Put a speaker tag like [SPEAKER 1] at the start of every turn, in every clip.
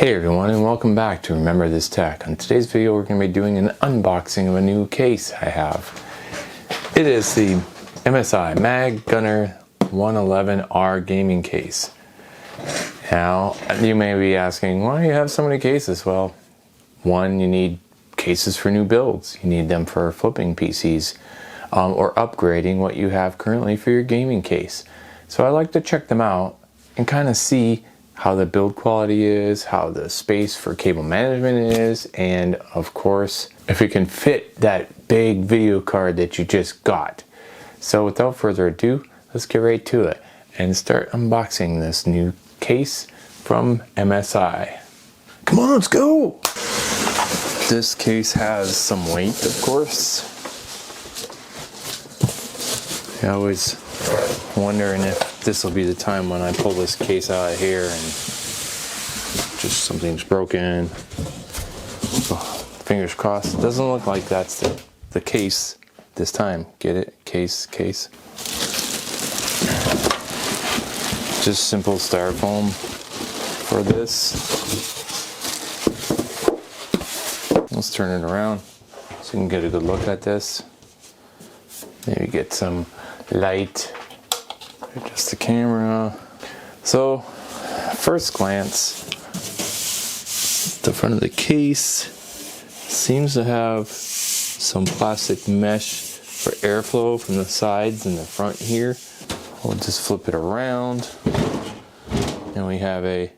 [SPEAKER 1] Hey everyone, and welcome back to Remember This Tech. On today's video we're going to be doing an unboxing of a new case I have. It is the MSI Gungnir 111R gaming case. Now you may be asking, why do you have so many cases? Well, one, you need cases for new builds. You need them for flipping PCs or upgrading what you have currently for your gaming case. So I like to check them out and kind of see how the build quality is, how the space for cable management is, and of course, if it can fit that big video card that you just got. So without further ado, let's get right to it and start unboxing this new case from MSI. Come on, let's go! This case has some weight, of course. I always wondering if this will be the time when I pull this case out of here and just something's broken. Oh, fingers crossed. It doesn't look like that's the case this time. Get it? Case. Just simple styrofoam for this. Let's turn it around so you can get a good look at this. Maybe get some light. Adjust the camera. So, first glance, the front of the case seems to have some plastic mesh for airflow from the sides and the front here. We'll just flip it around, and we have a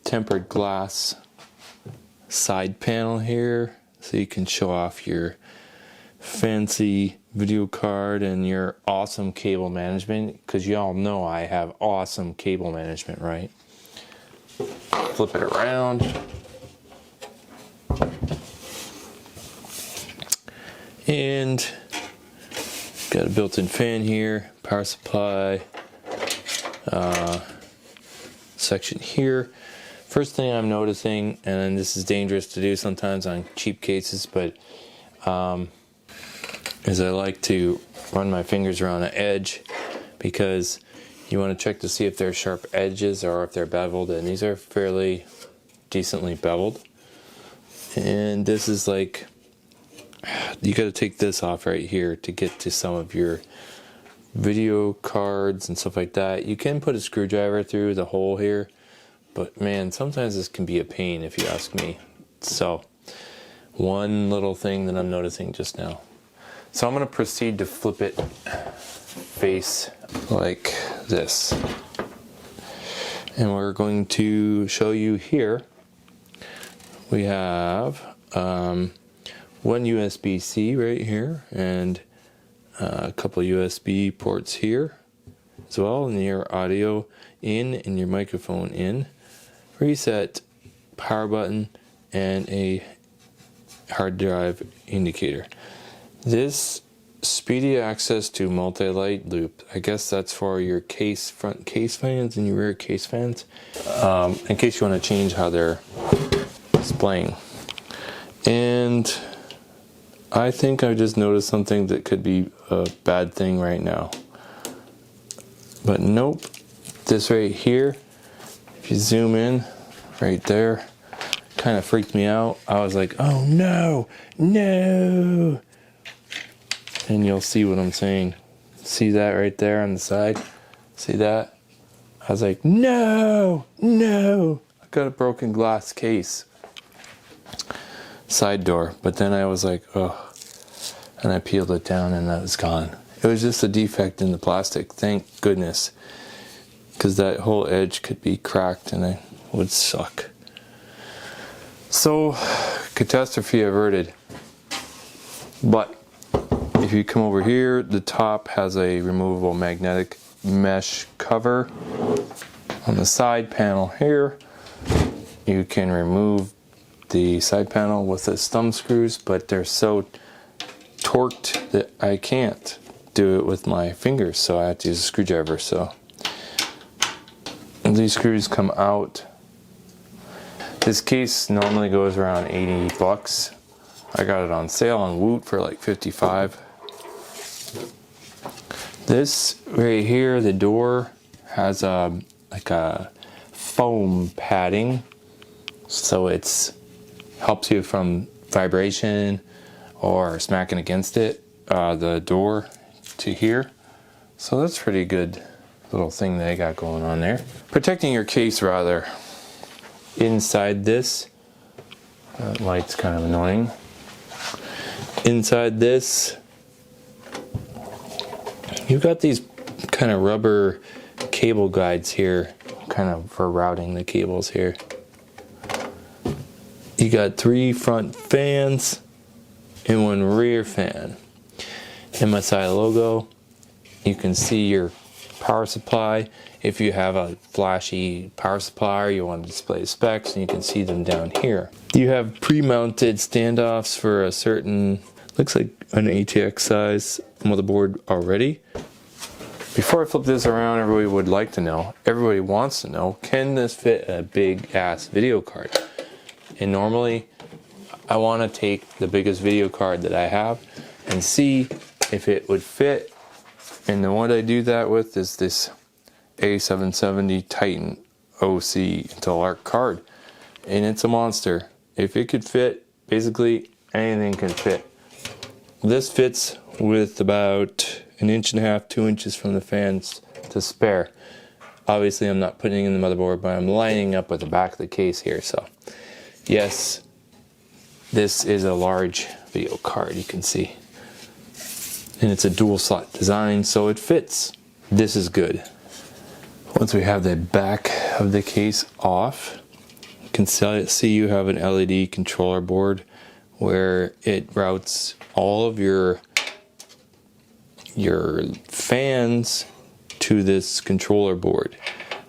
[SPEAKER 1] tempered glass side panel here, so you can show off your fancy video card and your awesome cable management, because you all know I have awesome cable management, right? Flip it around. And got a built-in fan here, power supply section here. First thing I'm noticing, and this is dangerous to do sometimes on cheap cases, but is I like to run my fingers around an edge, because you want to check to see if they're sharp edges or if they're beveled, and these are fairly decently beveled. And this is like, you got to take this off right here to get to some of your video cards and stuff like that. You can put a screwdriver through the hole here, but man, sometimes this can be a pain if you ask me. So one little thing that I'm noticing just now. So I'm going to proceed to flip it face like this. And we're going to show you here. We have one USB-C right here, and a couple USB ports here as well, and your audio in and your microphone in. Reset, power button, and a hard drive indicator. This speedy access to multi-light loop, I guess that's for your front case fans and your rear case fans, in case you want to change how they're displaying. And I think I just noticed something that could be a bad thing right now. But nope, this right here, if you zoom in, right there, kind of freaked me out. I was like, oh no, no! And you'll see what I'm saying. See that right there on the side? See that? I was like, no, no! I got a broken glass case. Side door. But then I was like, oh. And I peeled it down and that was gone. It was just a defect in the plastic, thank goodness. Because that whole edge could be cracked and it would suck. So, catastrophe averted. But if you come over here, the top has a removable magnetic mesh cover. On the side panel here, you can remove the side panel with the thumb screws, but they're so torqued that I can't do it with my fingers, so I have to use a screwdriver. So these screws come out. This case normally goes around 80 bucks. I got it on sale on Woot for like 55. This right here, the door has like a foam padding, so it's helps you from vibration or smacking against it, the door to here. So that's pretty good little thing they got going on there. Protecting your case rather. Inside this, that light's kind of annoying. Inside this, you've got these kind of rubber cable guides here, kind of for routing the cables here. You got 3 front fans and 1 rear fan. MSI logo. You can see your power supply. If you have a flashy power supply or you want to display specs, and you can see them down here. You have pre-mounted standoffs for a certain, looks like an ATX size motherboard already. Before I flip this around, everybody would like to know, everybody wants to know, can this fit a big ass video card? And normally I want to take the biggest video card that I have and see if it would fit. And the one I do that with is this A770 Titan OC Intel Arc card. And it's a monster. If it could fit, basically anything can fit. This fits with about 1.5 inches, 2 inches from the fans to spare. Obviously I'm not putting it in the motherboard, but I'm lining up with the back of the case here. So yes, this is a large video card, you can see. And it's a dual slot design, so it fits. This is good. Once we have the back of the case off, you can see you have an LED controller board where it routes all of your fans to this controller board.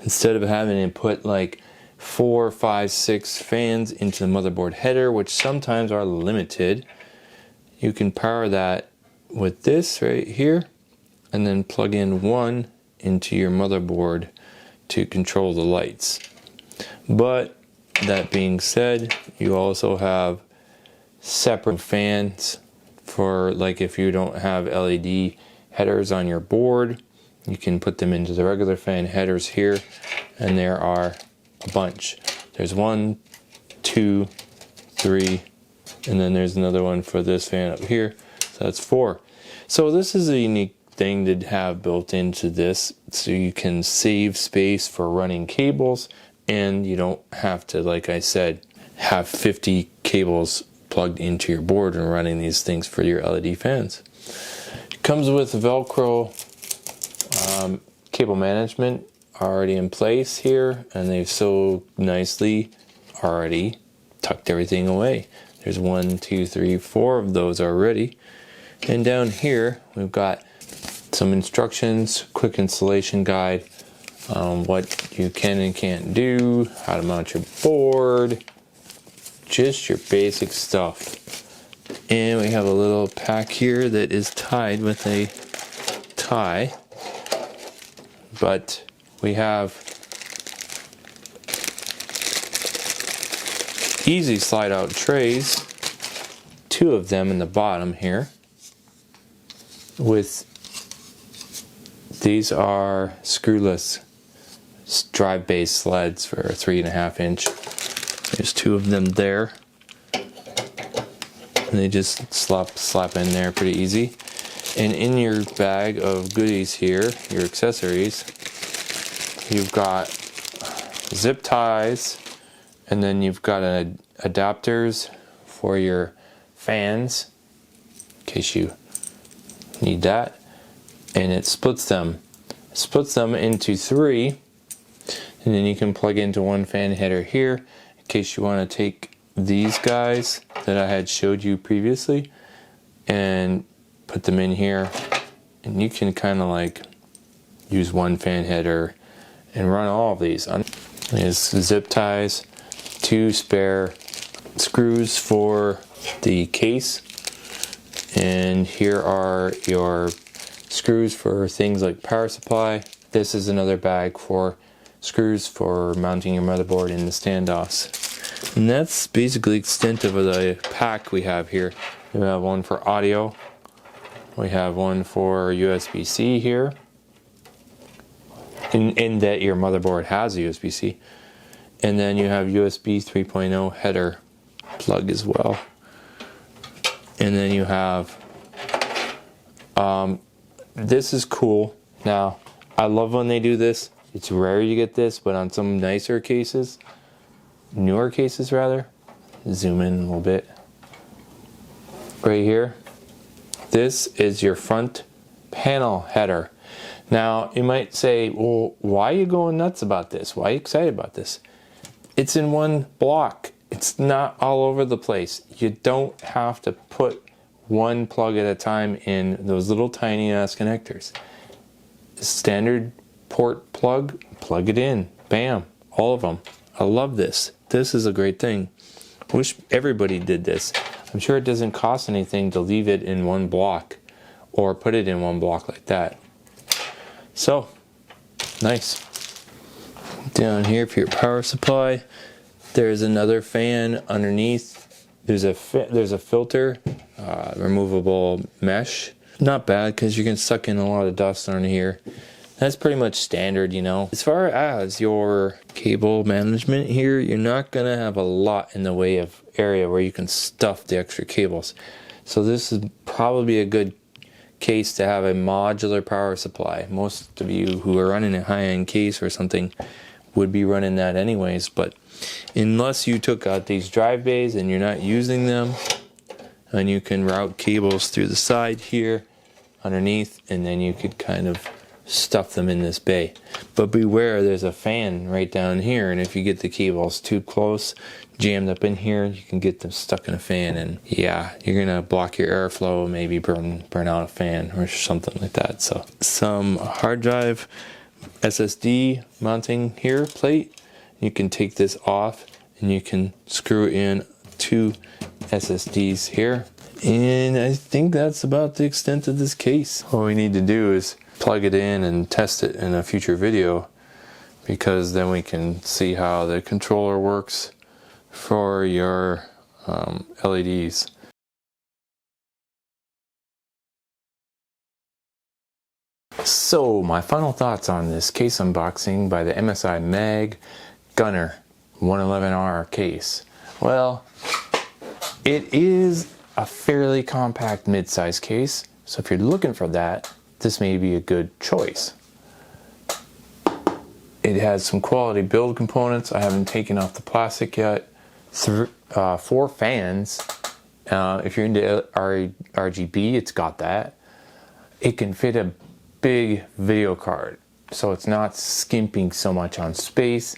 [SPEAKER 1] Instead of having to put like 4, 5, 6 fans into the motherboard header, which sometimes are limited, you can power that with this right here, and then plug in one into your motherboard to control the lights. But that being said, you also have separate fans for, like, if you don't have LED headers on your board, you can put them into the regular fan headers here, and there are a bunch. There's 1, 2, 3, and then there's another one for this fan up here. So that's 4. So this is a unique thing to have built into this, so you can save space for running cables, and you don't have to, like I said, have 50 cables plugged into your board and running these things for your LED fans. It comes with Velcro cable management already in place here, and they've so nicely already tucked everything away. There's 1, 2, 3, 4 of those already. And down here we've got some instructions, quick installation guide, what you can and can't do, how to mount your board, just your basic stuff. And we have a little pack here that is tied with a tie, but we have easy slide out trays, 2 of them in the bottom here. With these are screwless drive base sleds for a 3.5 inch. There's 2 of them there, and they just slap in there pretty easy. And in your bag of goodies here, your accessories, you've got zip ties, and then you've got adapters for your fans in case you need that, and it splits them into 3, and then you can plug into 1 fan header here in case you want to take these guys that I had showed you previously and put them in here, and you can kind of like use 1 fan header and run all of these. There's zip ties, 2 spare screws for the case, and here are your screws for things like power supply. This is another bag for screws for mounting your motherboard in the standoffs. And that's basically the extent of the pack we have here. We have one for audio, we have one for USB-C here, in that your motherboard has a USB-C. And then you have USB 3.0 header plug as well. And then you have, this is cool. Now, I love when they do this. It's rare you get this, but on some nicer cases, newer cases rather, zoom in a little bit. Right here, this is your front panel header. Now, you might say, well, why are you going nuts about this? Why are you excited about this? It's in one block. It's not all over the place. You don't have to put one plug at a time in those little tiny ass connectors. Standard port plug, plug it in. Bam. All of them. I love this. This is a great thing. Wish everybody did this. I'm sure it doesn't cost anything to leave it in one block or put it in one block like that. So, nice. Down here for your power supply, there's another fan underneath. There's a filter, removable mesh. Not bad because you can suck in a lot of dust on here. That's pretty much standard, you know. As far as your cable management here, you're not gonna have a lot in the way of area where you can stuff the extra cables. So this is probably a good case to have a modular power supply. Most of you who are running a high-end case or something would be running that anyways, but unless you took out these drive bays and you're not using them, and you can route cables through the side here underneath, and then you could kind of stuff them in this bay. But beware, there's a fan right down here, and if you get the cables too close, jammed up in here, you can get them stuck in a fan, and yeah, you're gonna block your airflow, maybe burn out a fan or something like that. So some hard drive SSD mounting here plate, you can take this off and you can screw in 2 SSDs here, and I think that's about the extent of this case. All we need to do is plug it in and test it in a future video, because then we can see how the controller works for your LEDs. So my final thoughts on this case unboxing by the MSI MPG GUNGNIR 111R case. Well, it is a fairly compact mid-size case, so if you're looking for that, this may be a good choice. It has some quality build components. I haven't taken off the plastic yet. 4 fans. If you're into RGB, it's got that. It can fit a big video card, so it's not skimping so much on space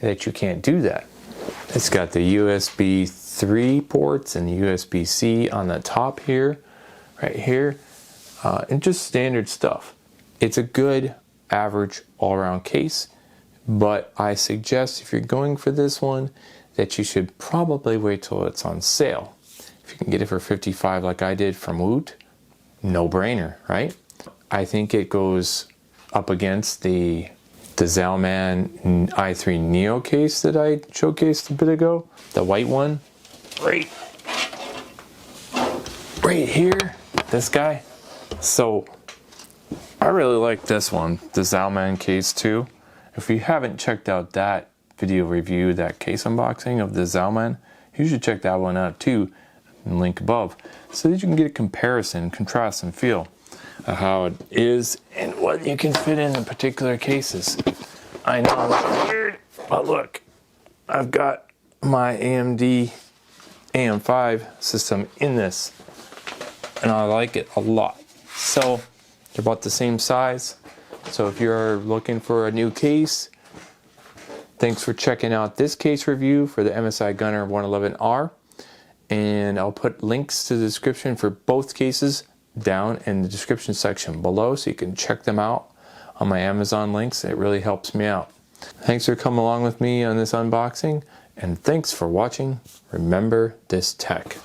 [SPEAKER 1] that you can't do that. It's got the USB 3 ports and the USB-C on the top here, right here, and just standard stuff. It's a good average all-around case, but I suggest if you're going for this one that you should probably wait till it's on sale. If you can get it for $55 like I did from Woot, no brainer, right? I think it goes up against the Zalman i3 Neo case that I showcased a bit ago, the white one, right here, this guy. So I really like this one, the Zalman case too. If you haven't checked out that video review, that case unboxing of the Zalman, you should check that one out too, link above, so that you can get a comparison, contrast, and feel of how it is and what you can fit in particular cases. I know it's weird, but look, I've got my AMD AM5 system in this, and I like it a lot. So they're about the same size. So if you're looking for a new case, thanks for checking out this case review for the MSI Gungnir 111R. And I'll put links to the description for both cases down in the description section below, so you can check them out on my Amazon links. It really helps me out. Thanks for coming along with me on this unboxing, and thanks for watching. Remember this tech.